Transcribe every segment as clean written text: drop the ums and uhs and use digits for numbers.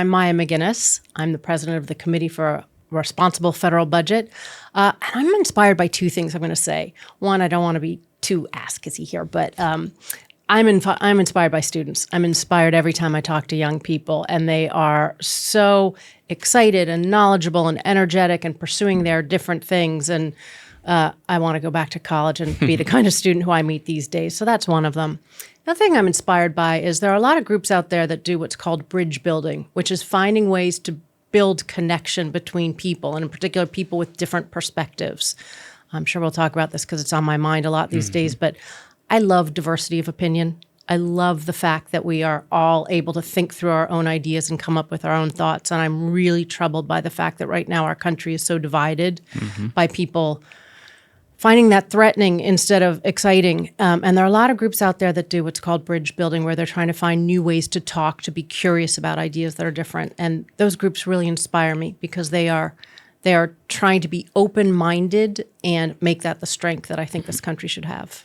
I'm Maya MacGuineas. I'm the president of the Committee for a Responsible Federal Budget. And I'm inspired by two things I'm going to say. One, I don't want to be too ass-kissy here, but I'm inspired by students. I'm inspired every time I talk to young people, and they are so excited and knowledgeable and energetic and pursuing their different things. And I want to go back to college and be the kind of student who I meet these days. So that's one of them. The other thing I'm inspired by is there are a lot of groups out there that do what's called bridge building, which is finding ways to build connection between people, and in particular, people with different perspectives. I'm sure we'll talk about this because it's on my mind a lot these days, but I love diversity of opinion. I love the fact that we are all able to think through our own ideas and come up with our own thoughts. And I'm really troubled by the fact that right now our country is so divided by people finding that threatening instead of exciting. And there are a lot of groups out there that do what's called bridge building, where they're trying to find new ways to talk, to be curious about ideas that are different. And those groups really inspire me because they are trying to be open-minded and make that the strength that I think this country should have.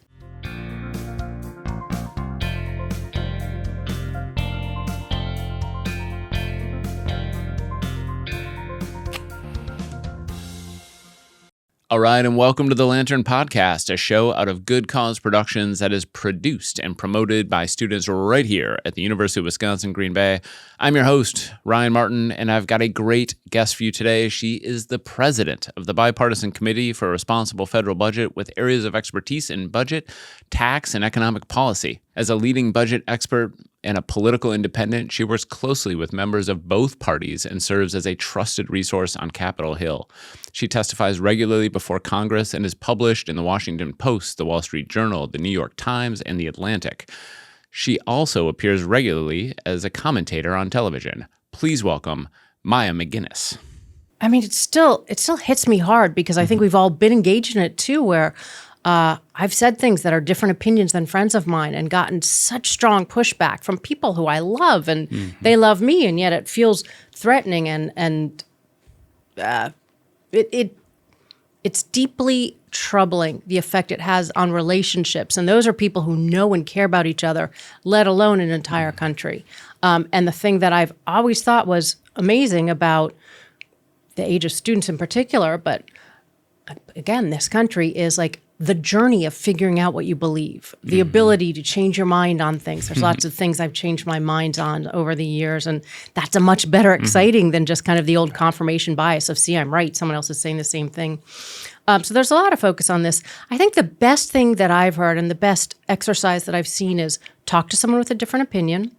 All right, and welcome to the Lantern Podcast, a show out of Good Cause Productions that is produced and promoted by students right here at the University of Wisconsin-Green Bay. I'm your host, Ryan Martin, and I've got a great guest for you today. She is the president of the Bipartisan Committee for a Responsible Federal Budget with areas of expertise in budget, tax, and economic policy. As a leading budget expert and a political independent, she works closely with members of both parties and serves as a trusted resource on Capitol Hill. She testifies regularly before Congress and is published in the Washington Post, the Wall Street Journal, the New York Times, and the Atlantic. She also appears regularly as a commentator on television. Please welcome Maya MacGuineas. I mean, it still hits me hard because I think we've all been engaged in it too, where I've said things that are different opinions than friends of mine and gotten such strong pushback from people who I love, and they love me, and yet it feels threatening, and it's deeply troubling, the effect it has on relationships. And those are people who know and care about each other, let alone an entire country. And the thing that I've always thought was amazing about the age of students in particular, but again, this country is like the journey of figuring out what you believe, the ability to change your mind on things. There's lots of things I've changed my mind on over the years, and that's a much better exciting than just kind of the old confirmation bias of, see, I'm right, someone else is saying the same thing. So there's a lot of focus on this. I think the best thing that I've heard and the best exercise that I've seen is talk to someone with a different opinion.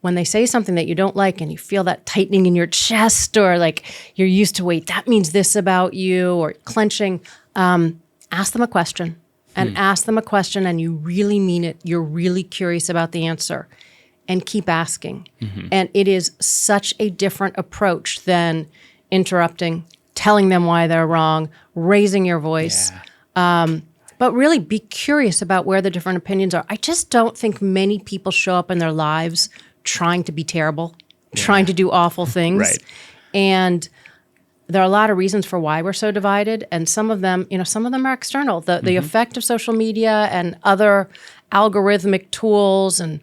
When they say something that you don't like and you feel that tightening in your chest, or like you're used to, wait, that means this about you, or clenching, ask them a question, and ask them a question and you really mean it. You're really curious about the answer, and keep asking. And it is such a different approach than interrupting, telling them why they're wrong, raising your voice. But really be curious about where the different opinions are. I just don't think many people show up in their lives trying to be terrible, trying to do awful things. Right. And there are a lot of reasons for why we're so divided, and some of them are external. The effect of social media and other algorithmic tools and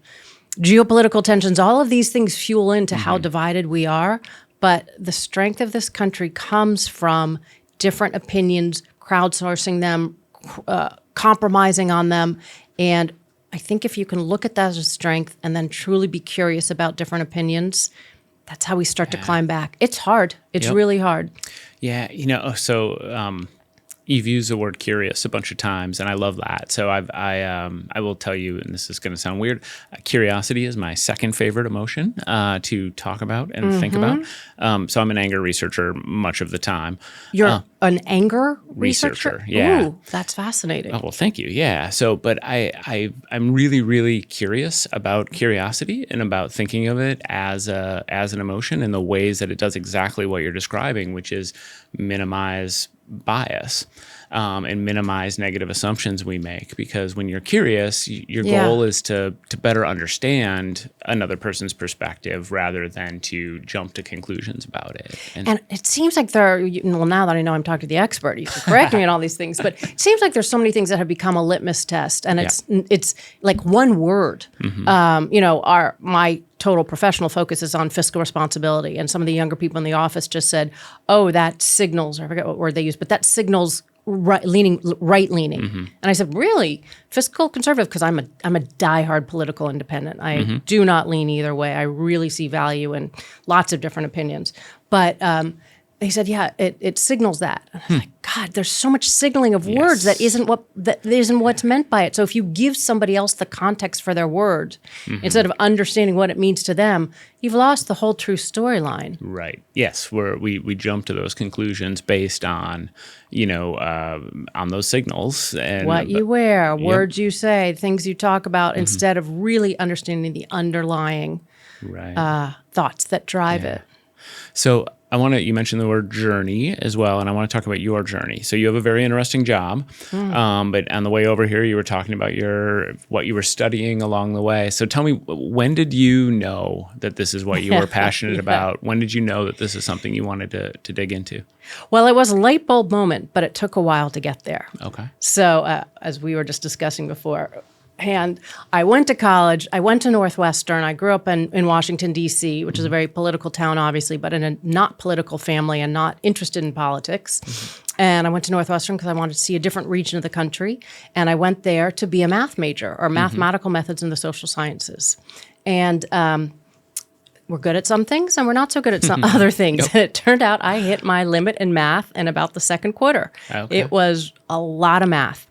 geopolitical tensions, all of these things fuel into how divided we are. But the strength of this country comes from different opinions, crowdsourcing them, compromising on them. And I think if you can look at that as a strength and then truly be curious about different opinions, that's how we start to climb back. It's hard. It's really hard. Yeah, so you've used the word curious a bunch of times, and I love that. So I will tell you, and this is going to sound weird, curiosity is my second favorite emotion to talk about and think about. So I'm an anger researcher much of the time. You're an anger researcher? Yeah. Ooh, that's fascinating. Oh, well, thank you. Yeah. So, but I'm really, really curious about curiosity and about thinking of it as an emotion in the ways that it does exactly what you're describing, which is minimize bias. and minimize negative assumptions we make. Because when you're curious, your Yeah. goal is to better understand another person's perspective rather than to jump to conclusions about it. And it seems like well, now that I know I'm talking to the expert, you can correct me on all these things, but it seems like there's so many things that have become a litmus test, and it's like one word. My total professional focus is on fiscal responsibility, and some of the younger people in the office just said, "Oh, that signals," I forget what word they used, but that signals right-leaning. And I said, "Really, fiscal conservative?" Because I'm a diehard political independent. I do not lean either way. I really see value in lots of different opinions, but they said, "Yeah, it signals that." And I was like, "God, there's so much signaling of words that isn't what's meant by it." So if you give somebody else the context for their words instead of understanding what it means to them, you've lost the whole true storyline. Right. Yes, we jump to those conclusions based on, on those signals and What you wear, words you say, things you talk about, instead of really understanding the underlying thoughts that drive it. So you mentioned the word journey as well, and I want to talk about your journey. So you have a very interesting job, but on the way over here, you were talking about what you were studying along the way. So tell me, when did you know that this is what you were passionate about? When did you know that this is something you wanted to dig into? Well, it was a light bulb moment, but it took a while to get there. Okay. So as we were just discussing before, and I went to college. I went to Northwestern. I grew up in Washington, D.C., which is a very political town, obviously, but in a not political family and not interested in politics. And I went to Northwestern because I wanted to see a different region of the country. And I went there to be a math major, or mathematical methods in the social sciences. And we're good at some things and we're not so good at some other things. And it turned out I hit my limit in math in about the second quarter. Okay. It was a lot of math.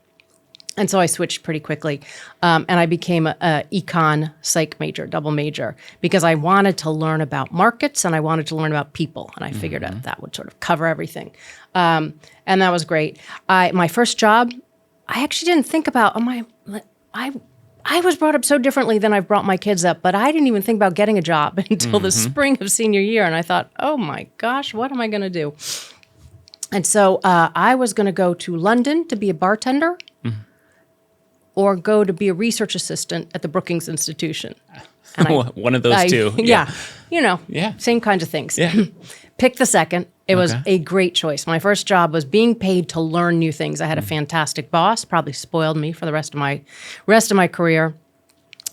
And so I switched pretty quickly, and I became a econ psych major, double major, because I wanted to learn about markets and I wanted to learn about people, and I figured out that would sort of cover everything, and that was great. My first job, I actually didn't think about. I was brought up so differently than I've brought my kids up, but I didn't even think about getting a job until the spring of senior year, and I thought, oh my gosh, what am I going to do? And so I was going to go to London to be a bartender. Or go to be a research assistant at the Brookings Institution. And one of those two. Yeah. Yeah. Same kinds of things. Yeah. Pick the second. It was a great choice. My first job was being paid to learn new things. I had a fantastic boss, probably spoiled me for the rest of my career.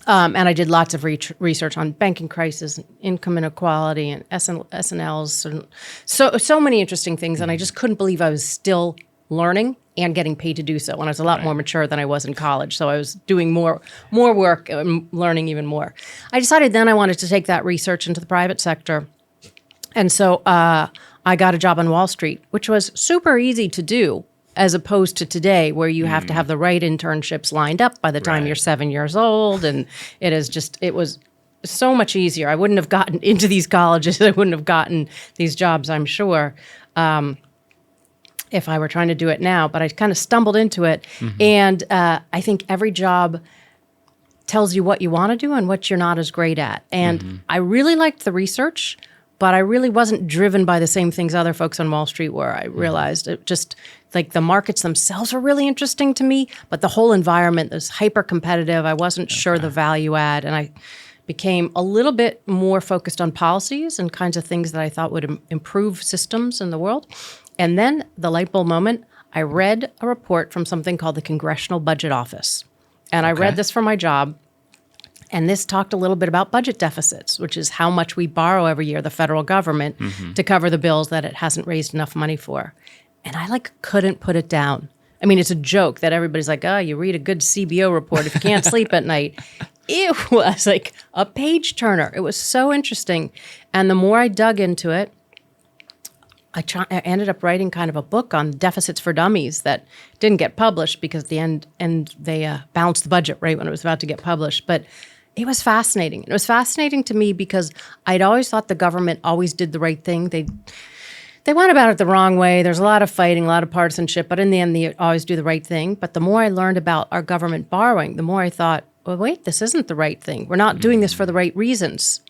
And I did lots of research on banking crisis, and income inequality, and S&Ls, and so many interesting things. And I just couldn't believe I was still learning and getting paid to do so. And I was a lot more mature than I was in college. So I was doing more work and learning even more. I decided then I wanted to take that research into the private sector. And so I got a job on Wall Street, which was super easy to do as opposed to today where you have to have the right internships lined up by the time you're 7 years old. And it was so much easier. I wouldn't have gotten into these colleges. I wouldn't have gotten these jobs, I'm sure. If I were trying to do it now, but I kind of stumbled into it. And I think every job tells you what you want to do and what you're not as great at. And I really liked the research, but I really wasn't driven by the same things other folks on Wall Street were. I realized it just like the markets themselves are really interesting to me, but the whole environment is hyper competitive. I wasn't sure the value add, and I became a little bit more focused on policies and kinds of things that I thought would improve systems in the world. And then the light bulb moment, I read a report from something called the Congressional Budget Office. And I read this for my job. And this talked a little bit about budget deficits, which is how much we borrow every year, the federal government, to cover the bills that it hasn't raised enough money for. And I couldn't put it down. I mean, it's a joke that everybody's like, oh, you read a good CBO report if you can't sleep at night. It was like a page turner. It was so interesting. And the more I dug into it, I ended up writing kind of a book on deficits for dummies that didn't get published because at the end they balanced the budget right when it was about to get published. But it was fascinating. It was fascinating to me because I'd always thought the government always did the right thing. They went about it the wrong way. There's a lot of fighting, a lot of partisanship, but in the end, they always do the right thing. But the more I learned about our government borrowing, the more I thought, well, wait, this isn't the right thing. We're not doing this for the right reasons.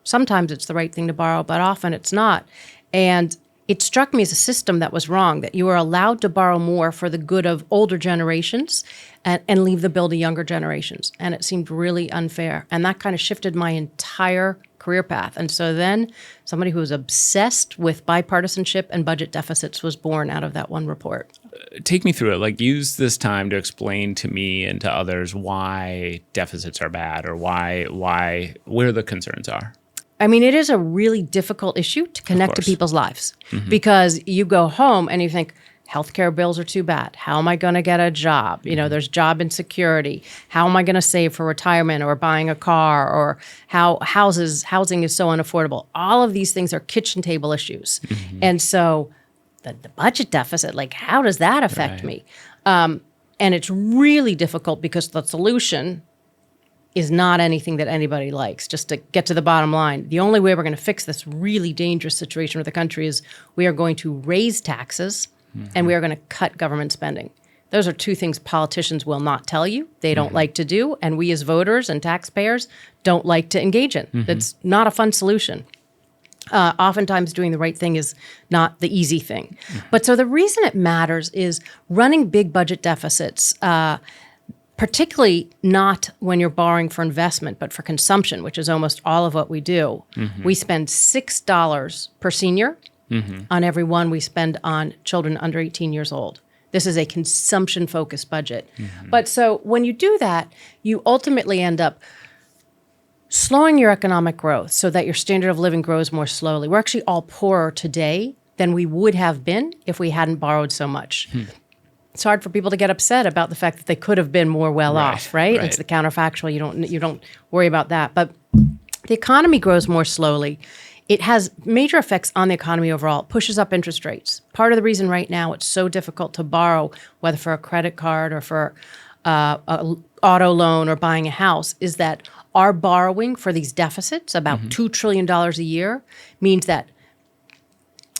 Sometimes it's the right thing to borrow, but often it's not. And it struck me as a system that was wrong, that you were allowed to borrow more for the good of older generations and leave the bill to younger generations. And it seemed really unfair. And that kind of shifted my entire career path. And so then somebody who was obsessed with bipartisanship and budget deficits was born out of that one report. Take me through it. Like, use this time to explain to me and to others why deficits are bad, or where the concerns are. I mean, it is a really difficult issue to connect to people's lives, because you go home and you think, healthcare bills are too bad. How am I going to get a job? You know, there's job insecurity. How am I going to save for retirement or buying a car, or how housing is so unaffordable? All of these things are kitchen table issues. And so the budget deficit, like, how does that affect me? And it's really difficult because the solution is not anything that anybody likes. Just to get to the bottom line, the only way we're going to fix this really dangerous situation with the country is we are going to raise taxes and we are going to cut government spending. Those are two things politicians will not tell you. They don't like to do, and we as voters and taxpayers don't like to engage in. That's not a fun solution. Oftentimes doing the right thing is not the easy thing. But so the reason it matters is running big budget deficits, particularly not when you're borrowing for investment, but for consumption, which is almost all of what we do. We spend $6 per senior on every one we spend on children under 18 years old. This is a consumption-focused budget. But so when you do that, you ultimately end up slowing your economic growth so that your standard of living grows more slowly. We're actually all poorer today than we would have been if we hadn't borrowed so much. It's hard for people to get upset about the fact that they could have been more well off, right? It's the counterfactual. You don't worry about that. But the economy grows more slowly. It has major effects on the economy overall. It pushes up interest rates. Part of the reason right now it's so difficult to borrow, whether for a credit card or for an auto loan or buying a house, is that our borrowing for these deficits, about $2 trillion a year, means that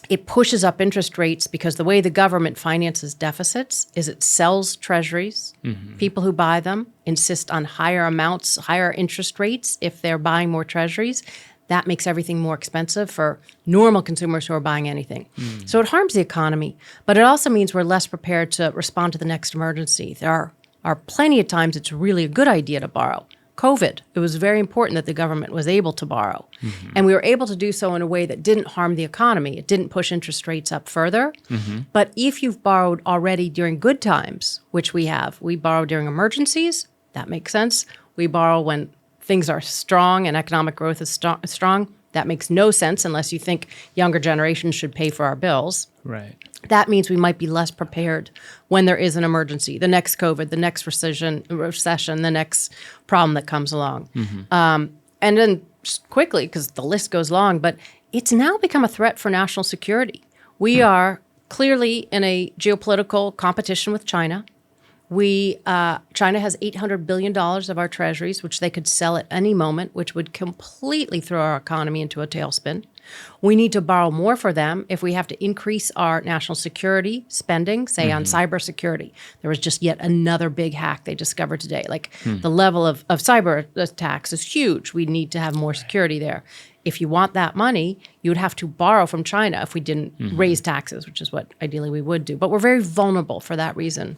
it pushes up interest rates, because the way the government finances deficits is it sells treasuries. People who buy them insist on higher amounts, higher interest rates if they're buying more treasuries. That makes everything more expensive for normal consumers who are buying anything. So it harms the economy, but it also means we're less prepared to respond to the next emergency. There are plenty of times it's really a good idea to borrow. COVID, it was very important that the government was able to borrow. And we were able to do so in a way that didn't harm the economy. It didn't push interest rates up further. But if you've borrowed already during good times, which we have, we borrow during emergencies, that makes sense. We borrow when things are strong and economic growth is strong. That makes no sense unless you think younger generations should pay for our bills. Right. That means we might be less prepared when there is an emergency, the next COVID, the next recession, the next problem that comes along. And then just quickly, because the list goes long, but it's now become a threat for national security. We are clearly in a geopolitical competition with China. China has $800 billion of our treasuries, which they could sell at any moment, which would completely throw our economy into a tailspin. We need to borrow more for them if we have to increase our national security spending, say on cybersecurity. There was just yet another big hack they discovered today. The level of cyber attacks is huge. We need to have more security there. If you want that money, you would have to borrow from China if we didn't raise taxes, which is what ideally we would do. But we're very vulnerable for that reason.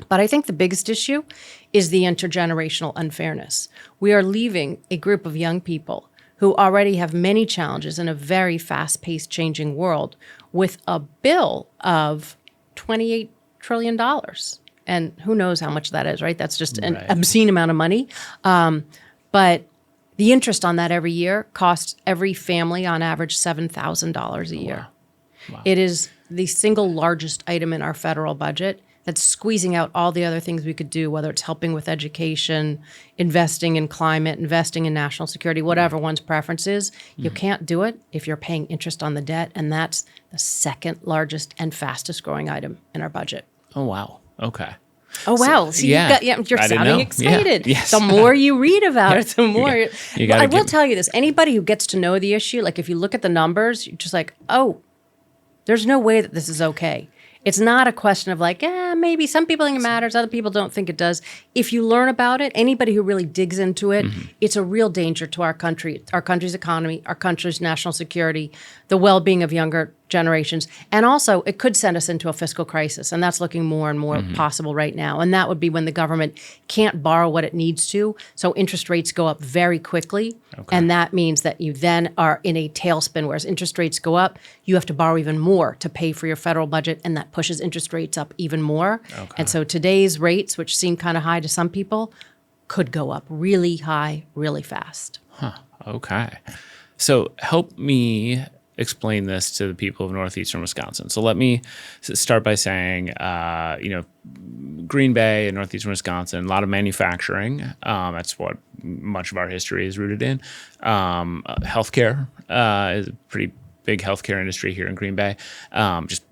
But I think the biggest issue is the intergenerational unfairness. We are leaving a group of young people who already have many challenges in a very fast-paced changing world with a bill of $28 trillion. And who knows how much that is, right? That's just an obscene amount of money. But the interest on that every year costs every family on average $7,000 a year. Wow. It is the single largest item in our federal budget that's squeezing out all the other things we could do, whether it's helping with education, investing in climate, investing in national security, whatever one's preference is. You can't do it if you're paying interest on the debt, and that's the second largest and fastest growing item in our budget. Oh, wow. Okay. Oh, wow. So you're sounding excited. Yeah. Yes. The more you read about it, the more... I will tell you this. Anybody who gets to know the issue, like if you look at the numbers, you're just like, oh, there's no way that this is okay. It's not a question of like, maybe some people think it matters, other people don't think it does. If you learn about it, anybody who really digs into it, it's a real danger to our country, our country's economy, our country's national security, the well-being of younger generations. And also, it could send us into a fiscal crisis, and that's looking more and more possible right now. And that would be when the government can't borrow what it needs to, so interest rates go up very quickly, and that means that you then are in a tailspin, whereas interest rates go up, you have to borrow even more to pay for your federal budget, and that pushes interest rates up even more. And so today's rates, which seem kind of high to some people, could go up really high, really fast. Okay. So help me explain this to the people of northeastern Wisconsin. So let me start by saying, Green Bay and northeastern Wisconsin, a lot of manufacturing. That's what much of our history is rooted in. Healthcare is a pretty big healthcare industry here in Green Bay, just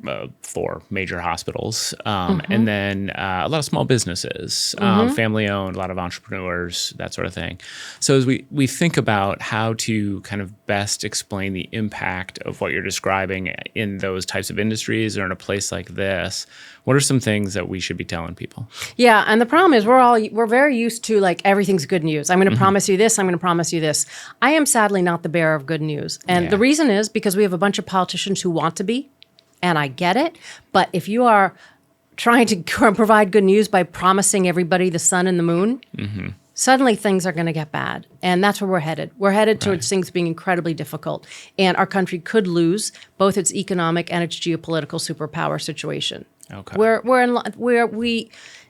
4 major hospitals, and then a lot of small businesses, family-owned, a lot of entrepreneurs, that sort of thing. So as we think about how to kind of best explain the impact of what you're describing in those types of industries or in a place like this, what are some things that we should be telling people? Yeah, and the problem is we're very used to like everything's good news. I'm going to promise you this. I'm going to promise you this. I am sadly not the bearer of good news, and the reason is because we have a bunch of politicians who want to be, and I get it. But if you are trying to provide good news by promising everybody the sun and the moon, suddenly things are going to get bad, and that's where we're headed. We're headed towards things being incredibly difficult, and our country could lose both its economic and its geopolitical superpower situation.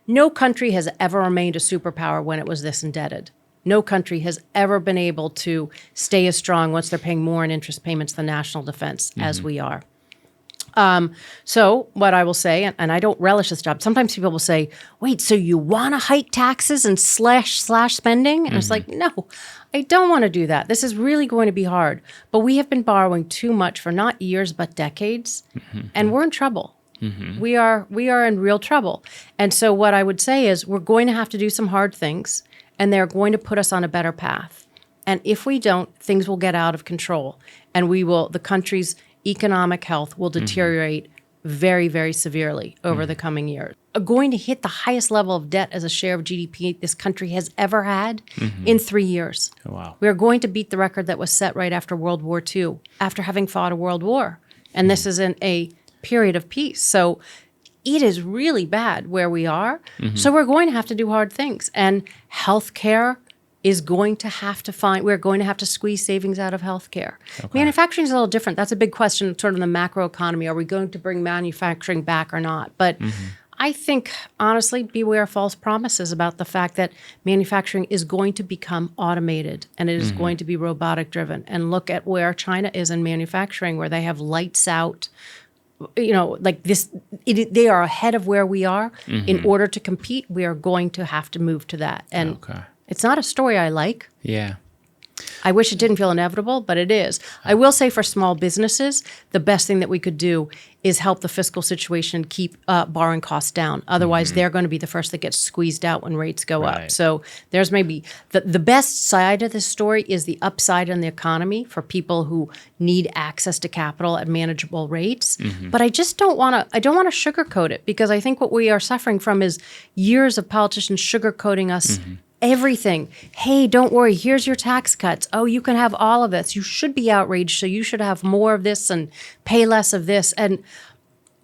No country has ever remained a superpower when it was this indebted. No country has ever been able to stay as strong once they're paying more in interest payments than national defense as we are. So what I will say, and I don't relish this job, sometimes people will say, wait, so you want to hike taxes and slash spending? And it's like, no, I don't want to do that. This is really going to be hard. But we have been borrowing too much for not years, but decades, and we're in trouble. We are in real trouble. And so what I would say is we're going to have to do some hard things, and they're going to put us on a better path. And if we don't, things will get out of control, and the country's economic health will deteriorate very, very severely over the coming years. Going to hit the highest level of debt as a share of GDP this country has ever had in 3 years. Oh, wow. We are going to beat the record that was set right after World War II, after having fought a world war. And this is in a period of peace. So it is really bad where we are. So we're going to have to do hard things. And healthcare is going to have to we're going to have to squeeze savings out of healthcare. Manufacturing is a little different. That's a big question, sort of in the macro economy. Are we going to bring manufacturing back or not? But I think, honestly, beware false promises about the fact that manufacturing is going to become automated and it is going to be robotic driven. And look at where China is in manufacturing, where they have lights out. Like this, they are ahead of where we are. In order to compete, we are going to have to move to that. And it's not a story I like. Yeah. I wish it didn't feel inevitable, but it is. I will say for small businesses, the best thing that we could do is help the fiscal situation keep borrowing costs down. Otherwise, they're going to be the first that gets squeezed out when rates go up. So there's maybe the best side of this story is the upside in the economy for people who need access to capital at manageable rates. But I just don't want to sugarcoat it, because I think what we are suffering from is years of politicians sugarcoating us everything. Hey, don't worry, here's your tax cuts. Oh, you can have all of this. You should be outraged, so you should have more of this and pay less of this. And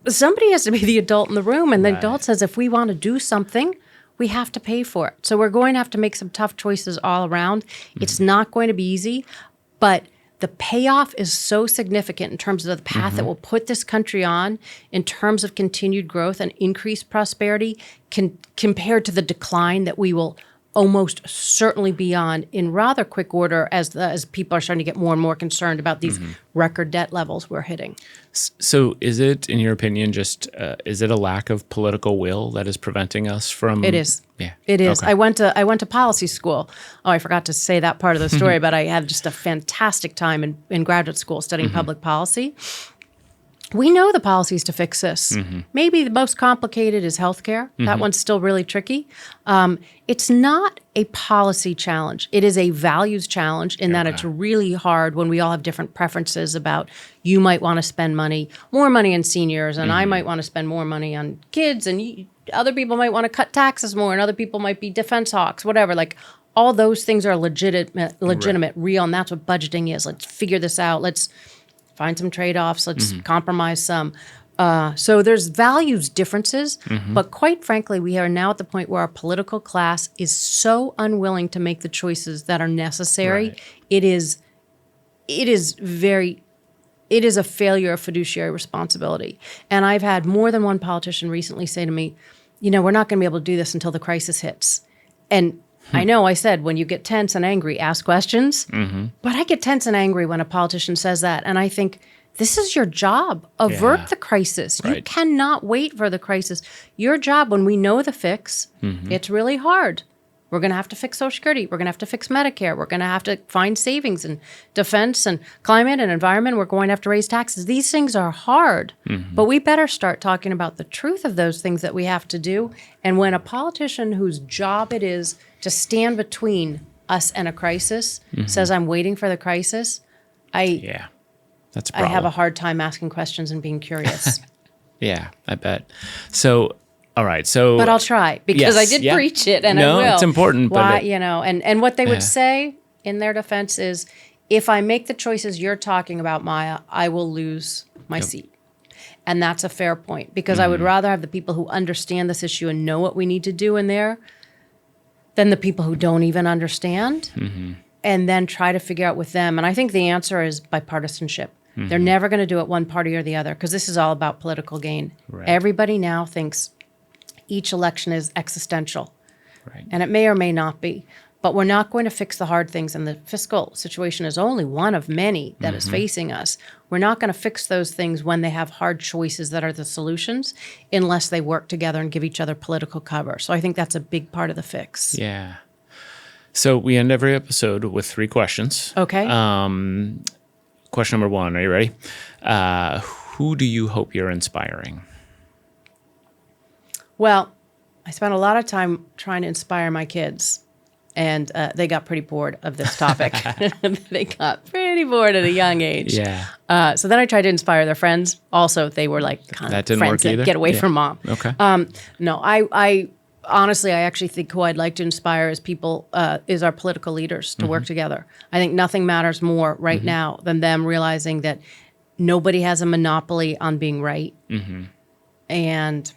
somebody has to be the adult in the room, and the adult says if we want to do something, we have to pay for it. So we're going to have to make some tough choices all around. It's not going to be easy, but the payoff is so significant in terms of the path that will put this country on in terms of continued growth and increased prosperity compared to the decline that we will almost certainly be on in rather quick order as people are starting to get more and more concerned about these record debt levels we're hitting. So is it, in your opinion, just is it a lack of political will that is preventing us from? It is. Yeah. It is. Okay. I went to policy school. Oh, I forgot to say that part of the story, but I had just a fantastic time in graduate school studying public policy. We know the policies to fix this. Maybe the most complicated is healthcare. That one's still really tricky. It's not a policy challenge. It is a values challenge in that it's really hard when we all have different preferences about you might want to spend more money on seniors, and I might want to spend more money on kids, and other people might want to cut taxes more, and other people might be defense hawks, whatever. Like, all those things are legitimate, real, and that's what budgeting is. Let's figure this out. Let's find some trade-offs. Let's compromise some. So there's values differences, but quite frankly, we are now at the point where our political class is so unwilling to make the choices that are necessary. Right. It is a failure of fiduciary responsibility. And I've had more than one politician recently say to me, we're not going to be able to do this until the crisis hits. And I know I said, when you get tense and angry, ask questions. But I get tense and angry when a politician says that. And I think, this is your job. Avert the crisis. Right. You cannot wait for the crisis. Your job, when we know the fix, it's really hard. We're going to have to fix Social Security. We're going to have to fix Medicare. We're going to have to find savings in defense and climate and environment. We're going to have to raise taxes. These things are hard. But we better start talking about the truth of those things that we have to do. And when a politician whose job it is to stand between us and a crisis says, I'm waiting for the crisis, That's a I problem. have a hard time asking questions and being curious. Yeah, I bet. So, all right. So, But I'll try because I did preach it, and I will. No, it's important. Why, and what they would say in their defense is, if I make the choices you're talking about, Maya, I will lose my seat. And that's a fair point, because I would rather have the people who understand this issue and know what we need to do in there than the people who don't even understand, and then try to figure out with them. And I think the answer is bipartisanship. They're never going to do it one party or the other, because this is all about political gain. Right. Everybody now thinks each election is existential. Right. And it may or may not be. But we're not going to fix the hard things. And the fiscal situation is only one of many that is facing us. We're not going to fix those things when they have hard choices that are the solutions, unless they work together and give each other political cover. So I think that's a big part of the fix. Yeah. So we end every episode with 3 questions. Okay. Question number 1. Are you ready? Who do you hope you're inspiring? Well, I spent a lot of time trying to inspire my kids, and they got pretty bored of this topic. They got pretty bored at a young age. Yeah. So then I tried to inspire their friends. Also, they were like, kind That of didn't friends work that either? get away Yeah. from mom. Okay. No, I honestly, I actually think who I'd like to inspire is people, is our political leaders to work together. I think nothing matters more right now than them realizing that nobody has a monopoly on being right. And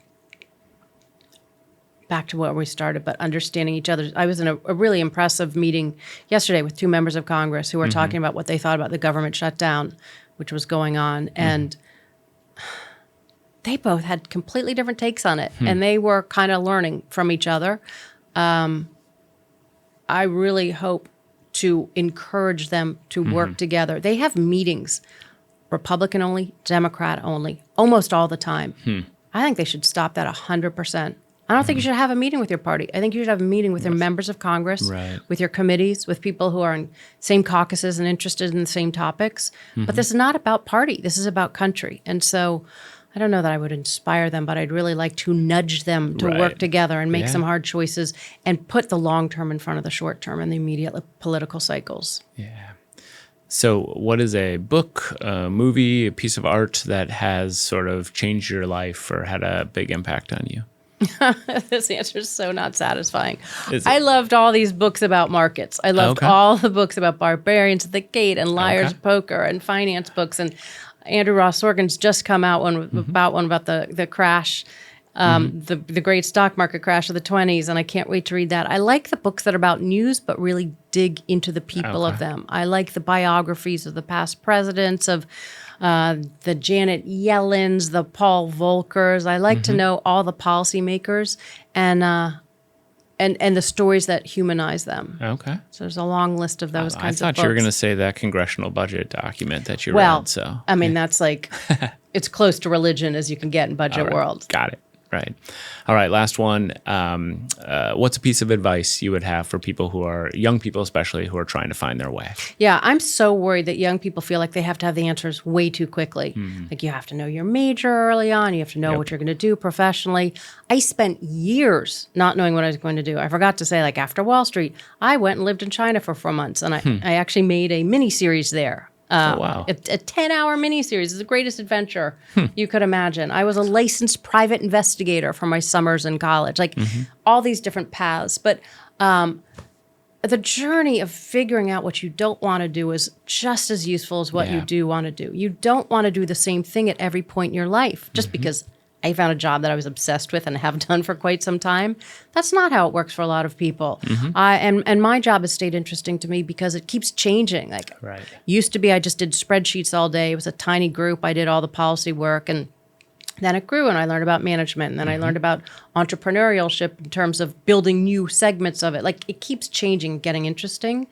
back to where we started, but understanding each other. I was in a really impressive meeting yesterday with 2 members of Congress who were talking about what they thought about the government shutdown, which was going on. And they both had completely different takes on it, and they were kind of learning from each other. I really hope to encourage them to work together. They have meetings, Republican only, Democrat only, almost all the time. I think they should stop that 100%. I don't think you should have a meeting with your party. I think you should have a meeting with your members of Congress, Right. with your committees, with people who are in same caucuses and interested in the same topics. But this is not about party. This is about country. And so I don't know that I would inspire them, but I'd really like to nudge them to Right. work together and make Yeah. some hard choices and put the long term in front of the short term and the immediate political cycles. Yeah. So what is a book, a movie, a piece of art that has sort of changed your life or had a big impact on you? This answer is so not satisfying. Is it? I loved all these books about markets. I loved Okay. all the books about barbarians at the gate and liars Okay. poker and finance books. And Andrew Ross Sorkin's just come out about the crash, the great stock market crash of the 20s. And I can't wait to read that. I like the books that are about news, but really dig into the people of them. I like the biographies of the past presidents, of the Janet Yellens, the Paul Volckers. I like to know all the policymakers and the stories that humanize them. Okay. So there's a long list of those I kinds of books. thought you were going to say that congressional budget document that you Well, read. So I mean, that's like, it's close to religion as you can get in budget All right. world. Got it. Right. All right. Last one. What's a piece of advice you would have for people who are young people, especially who are trying to find their way? Yeah, I'm so worried that young people feel like they have to have the answers way too quickly. Like you have to know your major early on. You have to know what you're going to do professionally. I spent years not knowing what I was going to do. I forgot to say, like after Wall Street, I went and lived in China for 4 months, and I actually made a mini series there. Wow. A 10-hour miniseries is the greatest adventure you could imagine. I was a licensed private investigator for my summers in college, like all these different paths. But the journey of figuring out what you don't want to do is just as useful as what you Yeah. do want to do. You don't want to do the same thing at every point in your life just because I found a job that I was obsessed with and have done for quite some time. That's not how it works for a lot of people. And my job has stayed interesting to me because it keeps changing. Like, Right. used to be I just did spreadsheets all day. It was a tiny group. I did all the policy work, and then it grew, and I learned about management, and then I learned about entrepreneurship in terms of building new segments of it. Like, it keeps changing, getting interesting.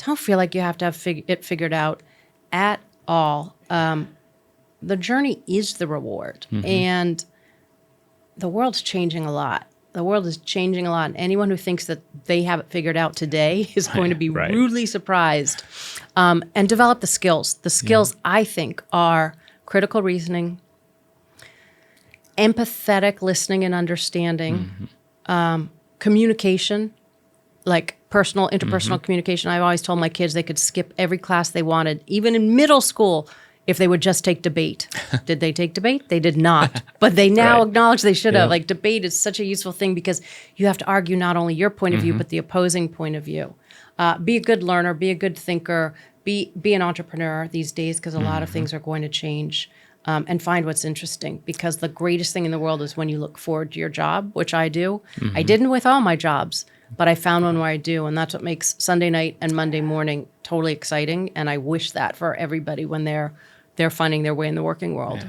Don't feel like you have to have it figured out at all. The journey is the reward, and the world's changing a lot. The world is changing a lot, and anyone who thinks that they have it figured out today is going to be Right. rudely surprised. And develop the skills. The skills, I think, are critical reasoning, empathetic listening and understanding, communication, like interpersonal communication. I've always told my kids they could skip every class they wanted, even in middle school, if they would just take debate. Did they take debate? They did not. But they now Right. acknowledge they should have. Yeah. Like, debate is such a useful thing because you have to argue not only your point of view, but the opposing point of view. Be a good learner, be a good thinker, be an entrepreneur these days because a lot of things are going to change. And find what's interesting, because the greatest thing in the world is when you look forward to your job, which I do. I didn't with all my jobs, but I found one where I do, and that's what makes Sunday night and Monday morning totally exciting. And I wish that for everybody when they're finding their way in the working world.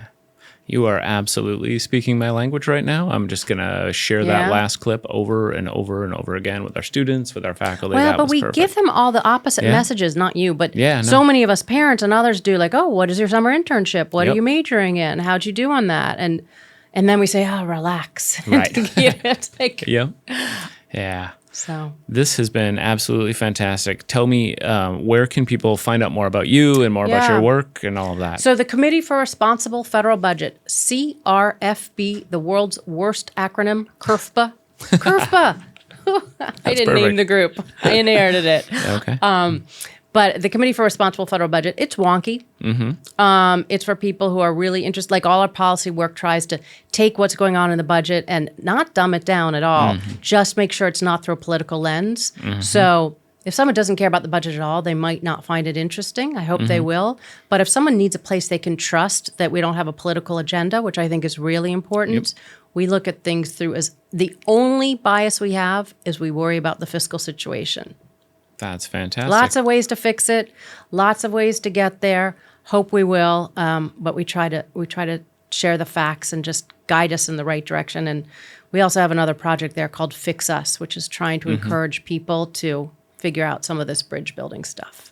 You are absolutely speaking my language right now. I'm just going to share that Yeah. last clip over and over and over again with our students, with our faculty. Well, That but was we perfect. give them all the opposite Yeah. messages, not you, but Yeah, no. so many of us parents and others do, like, oh, what is your summer internship? What are Yep. you majoring in? How'd you do on that? And then we say, oh, relax. Right. It's like, Yep. Yeah. so. This has been absolutely fantastic. Tell me, where can people find out more about you and more about Yeah. your work and all of that? So the Committee for Responsible Federal Budget, CRFB, the world's worst acronym, CRFBA. CRFBA. I didn't name perfect. the group. I inherited it. Okay. But the Committee for Responsible Federal Budget, it's wonky. It's for people who are really interested. Like, all our policy work tries to take what's going on in the budget and not dumb it down at all. Just make sure it's not through a political lens. So if someone doesn't care about the budget at all, they might not find it interesting. I hope they will. But if someone needs a place they can trust that we don't have a political agenda, which I think is really important, we look at things through as the only bias we have is we worry about the fiscal situation. That's fantastic. Lots of ways to fix it, lots of ways to get there. Hope we will, but we try to share the facts and just guide us in the right direction. And we also have another project there called Fix Us, which is trying to encourage people to figure out some of this bridge building stuff.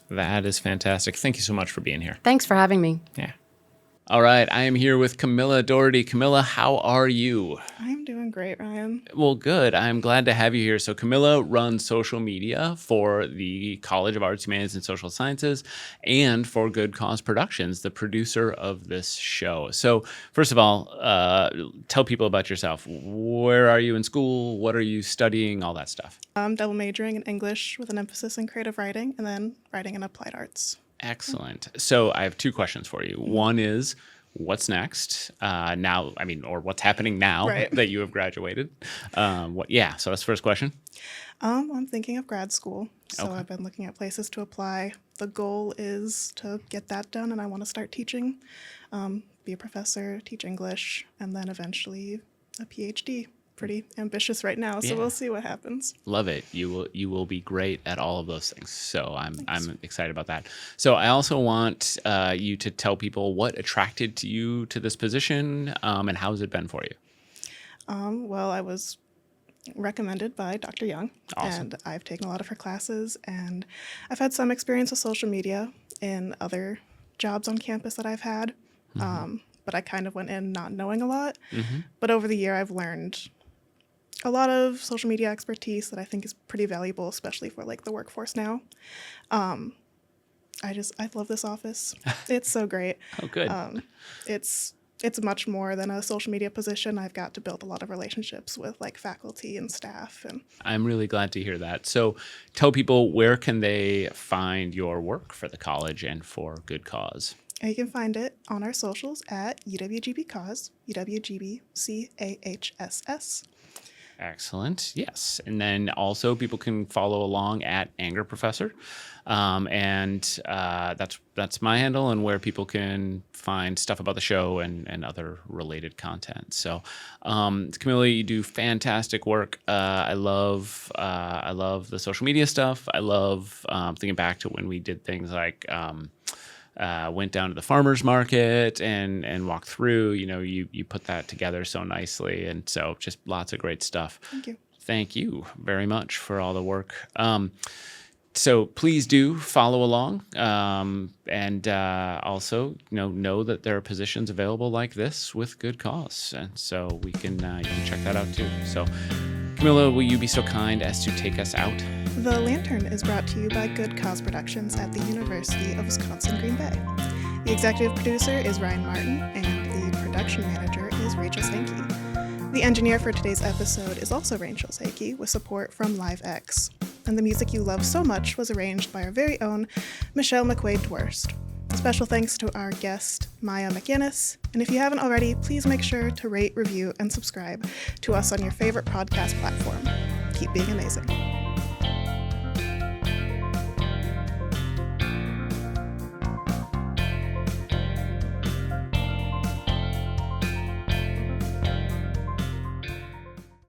That is fantastic. Thank you so much for being here. Thanks for having me. Yeah. All right. I am here with Camilla Doherty. Camilla, how are you? I'm doing great, Ryan. Well, good. I'm glad to have you here. So Camilla runs social media for the College of Arts, Humanities, and Social Sciences and for Good Cause Productions, the producer of this show. So first of all, tell people about yourself. Where are you in school? What are you studying? All that stuff. I'm double majoring in English with an emphasis in creative writing and then writing and applied arts. Excellent. So I have two questions for you. One is, what's next now? I mean, or what's happening now Right. that you have graduated? So that's the first question. I'm thinking of grad school, so Okay. I've been looking at places to apply. The goal is to get that done, and I want to start teaching, be a professor, teach English, and then eventually a PhD. Pretty ambitious right now, so Yeah. we'll see what happens. Love it. You will be great at all of those things. So I'm excited about that. So I also want you to tell people what attracted you to this position, and how has it been for you? Well, I was recommended by Dr. Young, Awesome. and I've taken a lot of her classes, and I've had some experience with social media in other jobs on campus that I've had, but I kind of went in not knowing a lot. But over the year, I've learned a lot of social media expertise that I think is pretty valuable, especially for like the workforce now. I love this office. It's so great. Oh, good. It's much more than a social media position. I've got to build a lot of relationships with like faculty and staff. And I'm really glad to hear that. So tell people, where can they find your work for the college and for Good Cause? you can find it on our socials at UWGB Cause, UWGB CAHSS. Excellent. Yes. And then also people can follow along at Anger Professor. That's my handle, and where people can find stuff about the show and other related content. So, Camilla, you do fantastic work. I love the social media stuff. I love thinking back to when we did things like went down to the farmer's market and walked through. You put that together so nicely, and so just lots of great stuff. Thank you. Thank you very much for all the work. So please do follow along, and also know that there are positions available like this with good cause, and so you can check that out too. So, Camilla, will you be so kind as to take us out? The Lantern is brought to you by Good Cause Productions at the University of Wisconsin-Green Bay. The executive producer is Ryan Martin, and the production manager is Rachel Sankey. The engineer for today's episode is also Rachel Sankey, with support from LiveX. And the music you love so much was arranged by our very own Michelle McQuaid-Dworst. Special thanks to our guest, Maya MacGuineas. And if you haven't already, please make sure to rate, review, and subscribe to us on your favorite podcast platform. Keep being amazing.